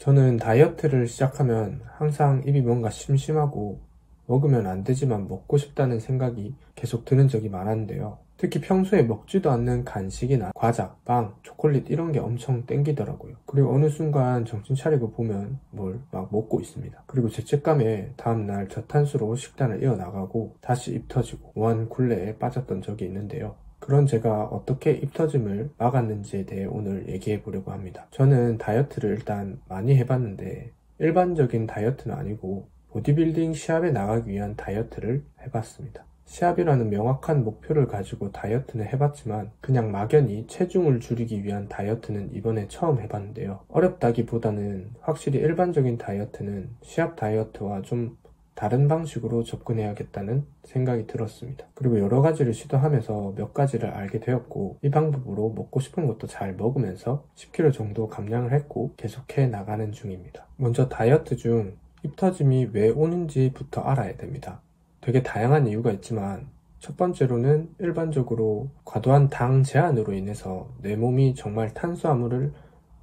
저는 다이어트를 시작하면 항상 입이 뭔가 심심하고 먹으면 안 되지만 먹고 싶다는 생각이 계속 드는 적이 많았는데요. 특히 평소에 먹지도 않는 간식이나 과자, 빵, 초콜릿 이런 게 엄청 땡기더라고요. 그리고 어느 순간 정신 차리고 보면 뭘 막 먹고 있습니다. 그리고 죄책감에 다음날 저탄수로 식단을 이어나가고 다시 입 터지고 무한 굴레에 빠졌던 적이 있는데요. 그런 제가 어떻게 입 터짐을 막았는지에 대해 오늘 얘기해 보려고 합니다. 저는 다이어트를 일단 많이 해봤는데 일반적인 다이어트는 아니고 보디빌딩 시합에 나가기 위한 다이어트를 해봤습니다. 시합이라는 명확한 목표를 가지고 다이어트는 해봤지만 그냥 막연히 체중을 줄이기 위한 다이어트는 이번에 처음 해봤는데요. 어렵다기보다는 확실히 일반적인 다이어트는 시합 다이어트와 좀 다른 방식으로 접근해야겠다는 생각이 들었습니다. 그리고 여러 가지를 시도하면서 몇 가지를 알게 되었고 이 방법으로 먹고 싶은 것도 잘 먹으면서 10kg 정도 감량을 했고 계속해 나가는 중입니다. 먼저 다이어트 중 입 터짐이 왜 오는지부터 알아야 됩니다. 되게 다양한 이유가 있지만 첫 번째로는 일반적으로 과도한 당 제한으로 인해서 내 몸이 정말 탄수화물을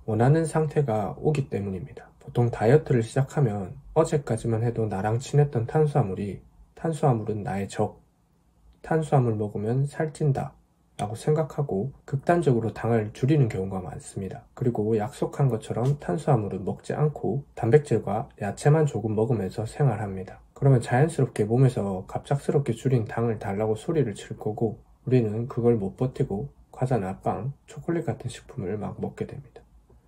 원하는 상태가 오기 때문입니다. 보통 다이어트를 시작하면 어제까지만 해도 나랑 친했던 탄수화물은 나의 적, 탄수화물 먹으면 살찐다 라고 생각하고 극단적으로 당을 줄이는 경우가 많습니다. 그리고 약속한 것처럼 탄수화물은 먹지 않고 단백질과 야채만 조금 먹으면서 생활합니다. 그러면 자연스럽게 몸에서 갑작스럽게 줄인 당을 달라고 소리를 칠 거고 우리는 그걸 못 버티고 과자나 빵, 초콜릿 같은 식품을 막 먹게 됩니다.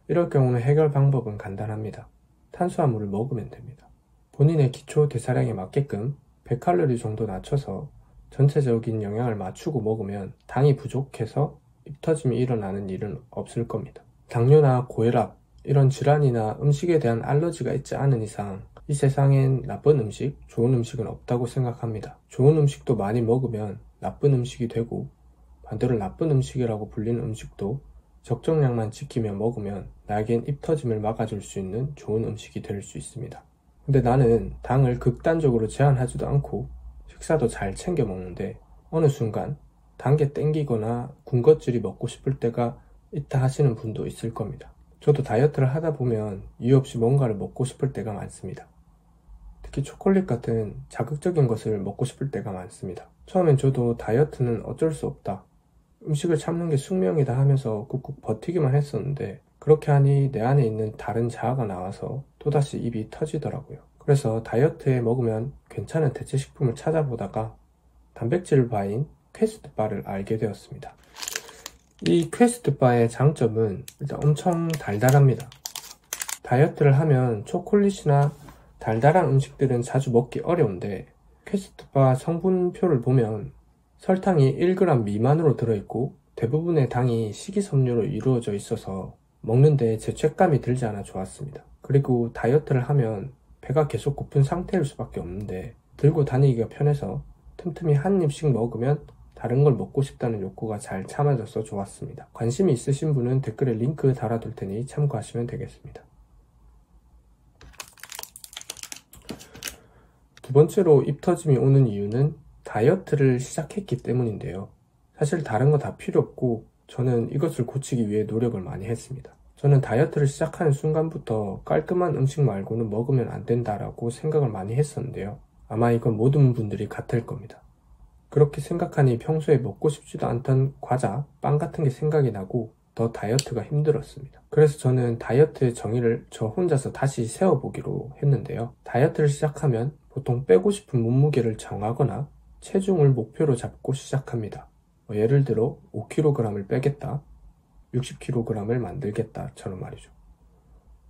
이럴 경우는 해결 방법은 간단합니다. 탄수화물을 먹으면 됩니다. 본인의 기초 대사량에 맞게끔 100칼로리 정도 낮춰서 전체적인 영양을 맞추고 먹으면 당이 부족해서 입 터짐이 일어나는 일은 없을 겁니다. 당뇨나 고혈압, 이런 질환이나 음식에 대한 알러지가 있지 않은 이상 이 세상엔 나쁜 음식, 좋은 음식은 없다고 생각합니다. 좋은 음식도 많이 먹으면 나쁜 음식이 되고 반대로 나쁜 음식이라고 불리는 음식도 적정량만 지키며 먹으면 나에겐 입 터짐을 막아줄 수 있는 좋은 음식이 될 수 있습니다. 근데 나는 당을 극단적으로 제한하지도 않고 식사도 잘 챙겨 먹는데 어느 순간 단 게 땡기거나 군것질이 먹고 싶을 때가 있다 하시는 분도 있을 겁니다. 저도 다이어트를 하다 보면 이유 없이 뭔가를 먹고 싶을 때가 많습니다. 특히 초콜릿 같은 자극적인 것을 먹고 싶을 때가 많습니다. 처음엔 저도 다이어트는 어쩔 수 없다, 음식을 참는 게 숙명이다 하면서 꾹꾹 버티기만 했었는데 그렇게 하니 내 안에 있는 다른 자아가 나와서 또다시 입이 터지더라고요. 그래서 다이어트에 먹으면 괜찮은 대체식품을 찾아보다가 단백질 바인 퀘스트바를 알게 되었습니다. 이 퀘스트바의 장점은 일단 엄청 달달합니다. 다이어트를 하면 초콜릿이나 달달한 음식들은 자주 먹기 어려운데 퀘스트바 성분표를 보면 설탕이 1g 미만으로 들어있고 대부분의 당이 식이섬유로 이루어져 있어서 먹는데 죄책감이 들지 않아 좋았습니다. 그리고 다이어트를 하면 배가 계속 고픈 상태일 수밖에 없는데 들고 다니기가 편해서 틈틈이 한 입씩 먹으면 다른 걸 먹고 싶다는 욕구가 잘 참아져서 좋았습니다. 관심이 있으신 분은 댓글에 링크 달아둘 테니 참고하시면 되겠습니다. 두 번째로 입 터짐이 오는 이유는 다이어트를 시작했기 때문인데요. 사실 다른 거 다 필요 없고 저는 이것을 고치기 위해 노력을 많이 했습니다. 저는 다이어트를 시작하는 순간부터 깔끔한 음식 말고는 먹으면 안 된다라고 생각을 많이 했었는데요. 아마 이건 모든 분들이 같을 겁니다. 그렇게 생각하니 평소에 먹고 싶지도 않던 과자, 빵 같은 게 생각이 나고 더 다이어트가 힘들었습니다. 그래서 저는 다이어트의 정의를 저 혼자서 다시 세워보기로 했는데요. 다이어트를 시작하면 보통 빼고 싶은 몸무게를 정하거나 체중을 목표로 잡고 시작합니다. 예를 들어 5kg을 빼겠다, 60kg을 만들겠다처럼 말이죠.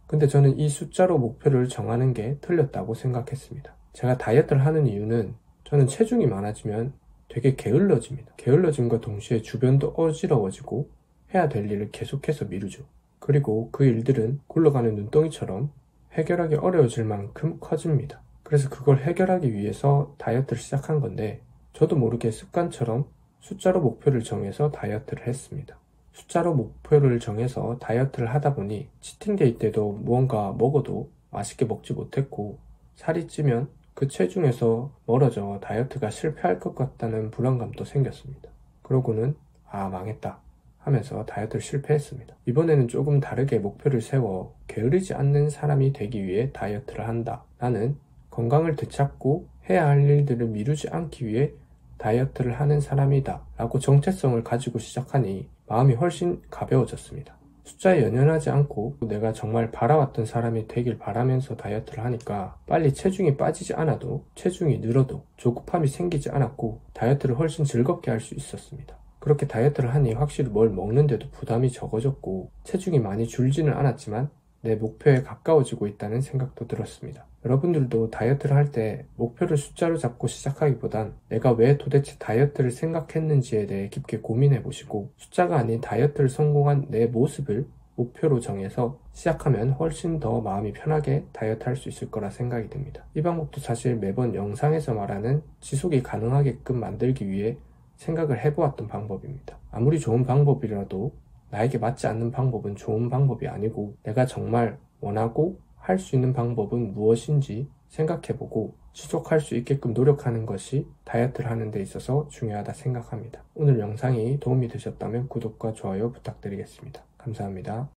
근데 저는 이 숫자로 목표를 정하는 게 틀렸다고 생각했습니다. 제가 다이어트를 하는 이유는 저는 체중이 많아지면 되게 게을러집니다. 게을러짐과 동시에 주변도 어지러워지고 해야 될 일을 계속해서 미루죠. 그리고 그 일들은 굴러가는 눈덩이처럼 해결하기 어려워질 만큼 커집니다. 그래서 그걸 해결하기 위해서 다이어트를 시작한 건데 저도 모르게 습관처럼 숫자로 목표를 정해서 다이어트를 했습니다. 숫자로 목표를 정해서 다이어트를 하다 보니 치팅데이 때도 무언가 먹어도 맛있게 먹지 못했고 살이 찌면 그 체중에서 멀어져 다이어트가 실패할 것 같다는 불안감도 생겼습니다. 그러고는 망했다, 하면서 다이어트를 실패했습니다. 이번에는 조금 다르게 목표를 세워 게으르지 않는 사람이 되기 위해 다이어트를 한다. 나는 건강을 되찾고 해야 할 일들을 미루지 않기 위해 다이어트를 하는 사람이다 라고 정체성을 가지고 시작하니 마음이 훨씬 가벼워졌습니다. 숫자에 연연하지 않고 내가 정말 바라왔던 사람이 되길 바라면서 다이어트를 하니까 빨리 체중이 빠지지 않아도 체중이 늘어도 조급함이 생기지 않았고 다이어트를 훨씬 즐겁게 할 수 있었습니다. 그렇게 다이어트를 하니 확실히 뭘 먹는데도 부담이 적어졌고 체중이 많이 줄지는 않았지만 내 목표에 가까워지고 있다는 생각도 들었습니다. 여러분들도 다이어트를 할 때 목표를 숫자로 잡고 시작하기보단 내가 왜 도대체 다이어트를 생각했는지에 대해 깊게 고민해 보시고 숫자가 아닌 다이어트를 성공한 내 모습을 목표로 정해서 시작하면 훨씬 더 마음이 편하게 다이어트 할 수 있을 거라 생각이 듭니다. 이 방법도 사실 매번 영상에서 말하는 지속이 가능하게끔 만들기 위해 생각을 해보았던 방법입니다. 아무리 좋은 방법이라도 나에게 맞지 않는 방법은 좋은 방법이 아니고 내가 정말 원하고 할 수 있는 방법은 무엇인지 생각해보고 지속할 수 있게끔 노력하는 것이 다이어트를 하는 데 있어서 중요하다 생각합니다. 오늘 영상이 도움이 되셨다면 구독과 좋아요 부탁드리겠습니다. 감사합니다.